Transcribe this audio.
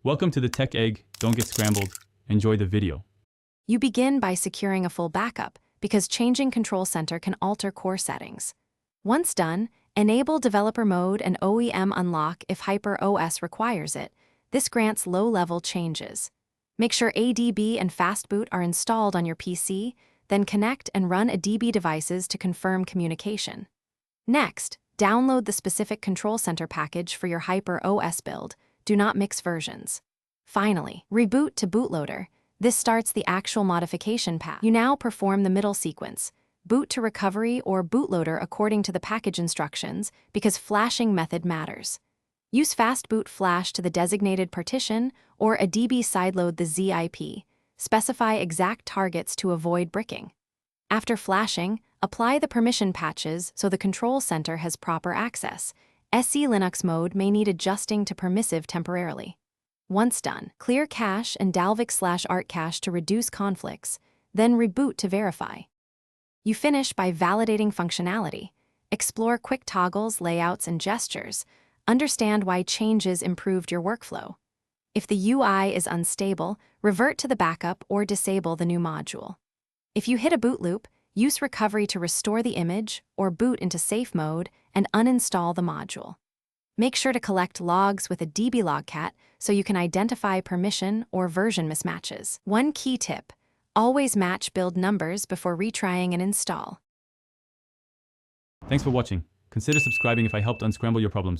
Welcome to the Tech Egg. Don't get scrambled. Enjoy the video. You begin by securing a full backup because changing Control Center can alter core settings. Once done, enable Developer Mode and OEM Unlock if Hyperos requires it. This grants low-level changes. Make sure ADB and Fastboot are installed on your PC, then connect and run ADB devices to confirm communication. Next, download the specific Control Center package for your Hyperos build. Do not mix versions. Finally, reboot to bootloader. This starts the actual modification path. You now perform the middle sequence, boot to recovery or bootloader according to the package instructions because flashing method matters. Use Fastboot Flash to the designated partition or ADB sideload the ZIP. Specify exact targets to avoid bricking. After flashing, apply the permission patches so the Control Center has proper access. SE Linux mode may need adjusting to permissive temporarily. Once done, clear cache and dalvik/art cache to reduce conflicts, then reboot to verify. You finish by validating functionality. Explore quick toggles, layouts, and gestures. Understand why changes improved your workflow. If the UI is unstable, revert to the backup or disable the new module. If you hit a boot loop, use recovery to restore the image or boot into safe mode and uninstall the module. Make sure to collect logs with a dblogcat so you can identify permission or version mismatches. One key tip: always match build numbers before retrying an install. Thanks for watching. Consider subscribing if I helped unscramble your problems.